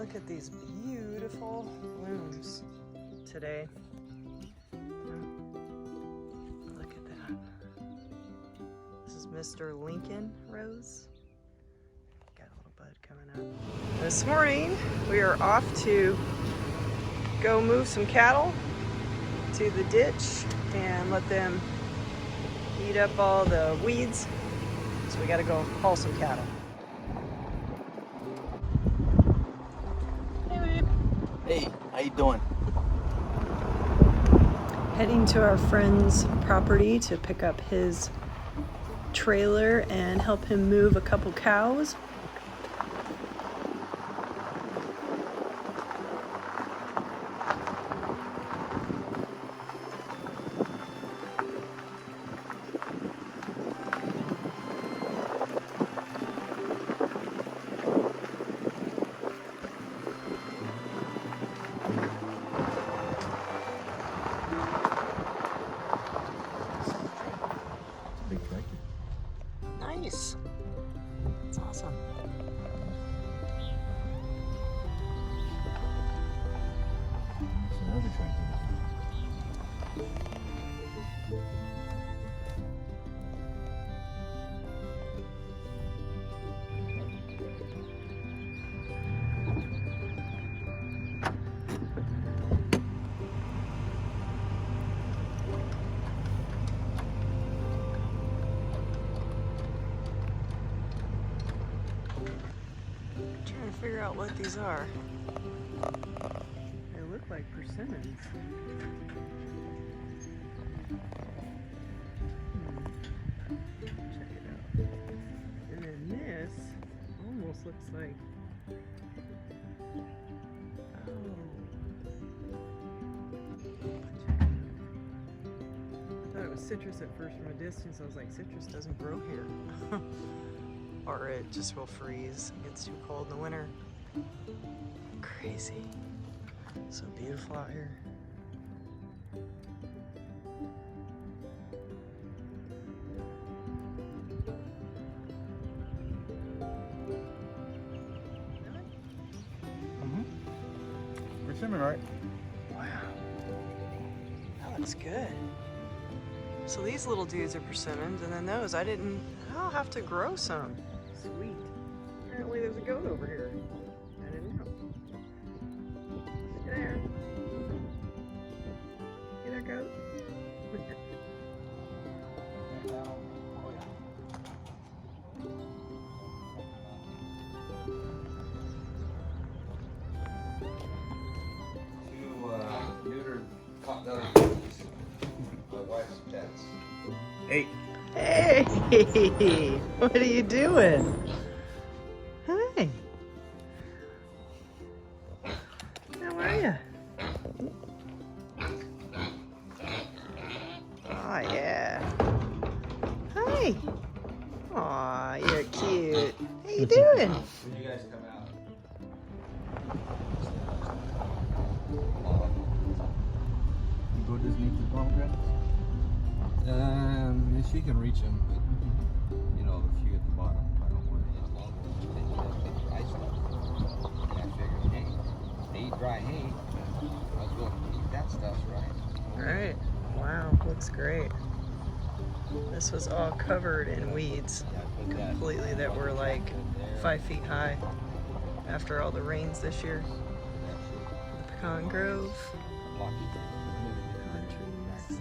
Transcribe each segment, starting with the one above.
look at these beautiful blooms today. Look at that. This is Mr. Lincoln Rose. Got a little bud coming up. This morning we are off to go move some cattle to the ditch and let them eat up all the weeds. So we got to go haul some cattle. Hey, how you doing? Heading to our friend's property to pick up his trailer and help him move a couple cows. Nice. That's awesome. That's another tractor. Trying to figure out what these are. They look like persimmons. Check it out. And then this almost looks like, I thought it was citrus at first from a distance. I was like, citrus doesn't grow here. Or it just will freeze. It gets too cold in the winter. Crazy. So beautiful out here. Persimmon, right? Wow. That looks good. So these little dudes are persimmons, and then those, I'll have to grow some. Sweet. Apparently there's a goat over here. I didn't know. Hey there. Hey there, goat. Neutered pot-bellied turkeys. My wife's pets. Hey. Hey! What are you doing? Hi. How are you? Oh, yeah. Hi. Aw, you're cute. How you doing? When you guys come out. You go Disney to pomegranates? She can reach them, but you know, the few at the bottom, I don't want any longer. Then you have to get dry stuff. And I figured, hey, they eat dry hay. I was going to eat that stuff, right? Alright. Wow, looks great. This was all covered in weeds Yeah, I put that completely that were like there. 5 feet high after all the rains this year. The pecan grove. Block it. Pecan trees.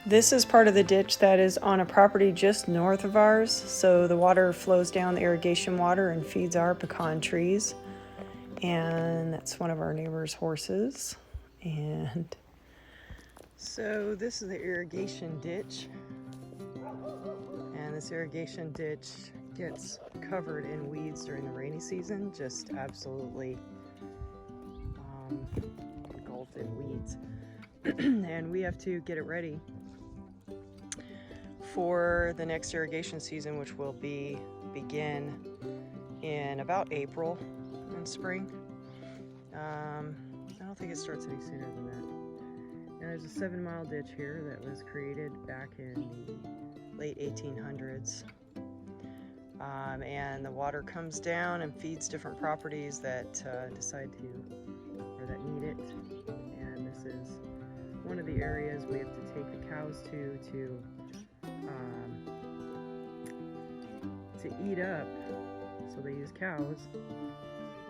This is part of the ditch that is on a property just north of ours. So the water flows down, the irrigation water, and feeds our pecan trees. And that's one of our neighbor's horses. And so this is the irrigation ditch. And this irrigation ditch gets covered in weeds during the rainy season, just absolutely engulfed in weeds. And we have to get it ready for the next irrigation season, which will begin in about April in spring. I don't think it starts any sooner than that. And there's a 7-mile ditch here that was created back in the late 1800s and the water comes down and feeds different properties that decide to, or that need it. And this is one of the areas we have to take the cows to eat up. So they use cows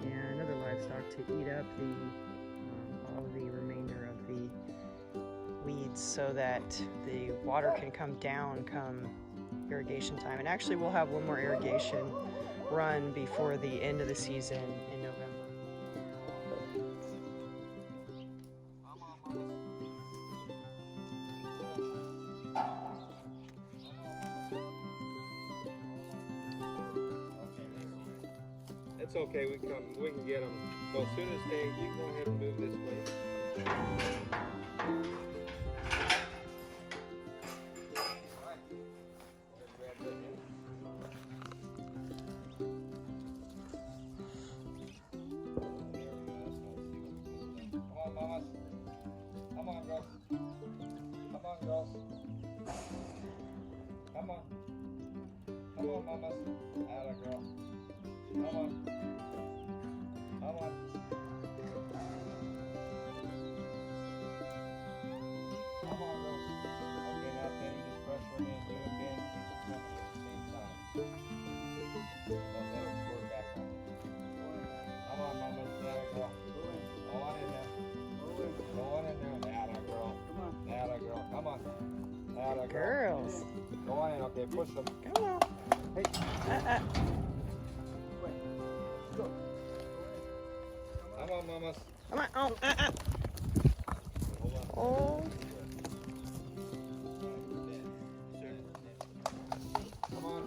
and other livestock to eat up all the remainder of the weeds, so that the water can come down come irrigation time. And actually we'll have one more irrigation run before the end of the season in November. It's okay, we can get them. So as soon as you can go ahead and move this way. Come on, girls. Come on, girls. Come on. Come on, mamas. Atta girl. Come on. Come on. Come on, girls. Okay, now Pennie, just pressure me and you and Ben coming at the same time. Don't let it squirt back on. Come on, mamas. Atta girl. Go on in there. Go on in there. Atta girl. Come on. Atta girl. Come on. Atta girl. Girls. Go on in. Okay, push them. Come on. Hey. Go. Come on, mamas. Come on. Oh, Hold on. Oh. Come on.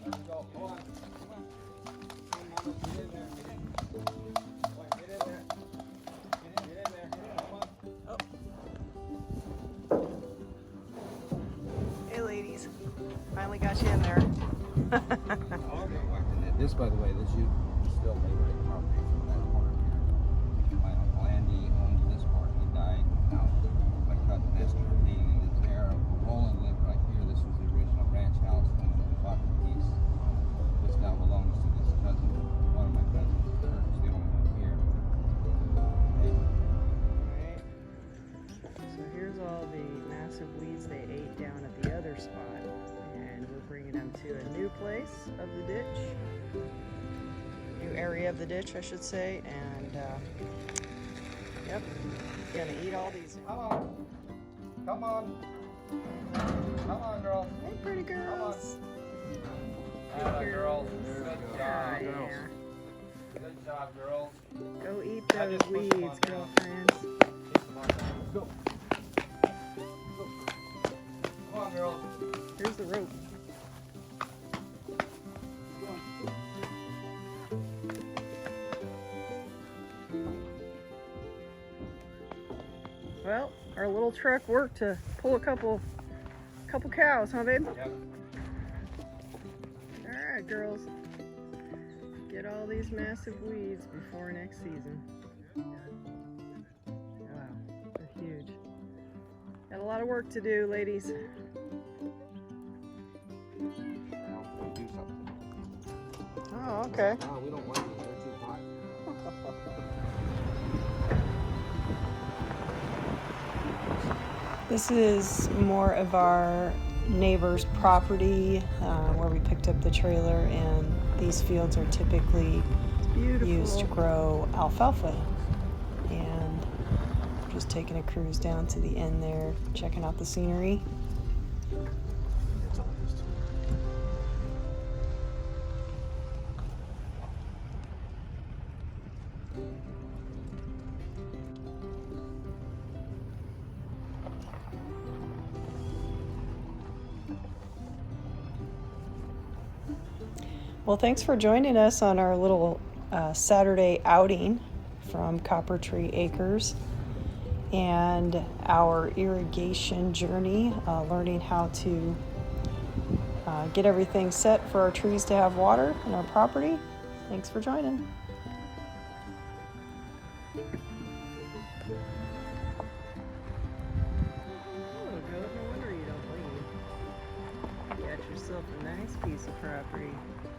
Let's go. Go on. Come on. Come on, mamas. Get in there. Get in. Boy, get in there. Get in there. Come on. Hey ladies, finally got you in there. This, by the way, this you still neighborhood property from that corner here. My uncle Andy owned this part. He died. Now, my cousin Esther, he is there. Roland lived right here. This was the original ranch house. And we bought the piece. This now belongs to this cousin. One of my cousins. Kirk's the only one here. Okay. Alright. So here's all the massive weeds they ate down at the other spot. And we're bringing them to a new place of the ditch. New area of the ditch, I should say. And, yep, gonna eat all these. Come on. Come on. Come on, girl. Hey, pretty girls. Atta girl. Good Yeah, job. yeah. Good job, girls. Go eat I those just pushed them weeds, on down. girlfriends. Come on, go. Come on, girls. Here's the rope. Well, our little truck worked to pull a couple cows, huh, babe? Yep. All right, girls. Get all these massive weeds before next season. Wow, they're huge. Got a lot of work to do, ladies. Now, we'll do something. Oh, okay. No, we don't want these. They're too hot. This is more of our neighbor's property where we picked up the trailer, and these fields are typically used to grow alfalfa. And just taking a cruise down to the end there, checking out the scenery. Well, thanks for joining us on our little Saturday outing from Coppertree Acres and our irrigation journey, learning how to get everything set for our trees to have water in our property. Thanks for joining. Oh, no wonder you don't leave. You got yourself a nice piece of property.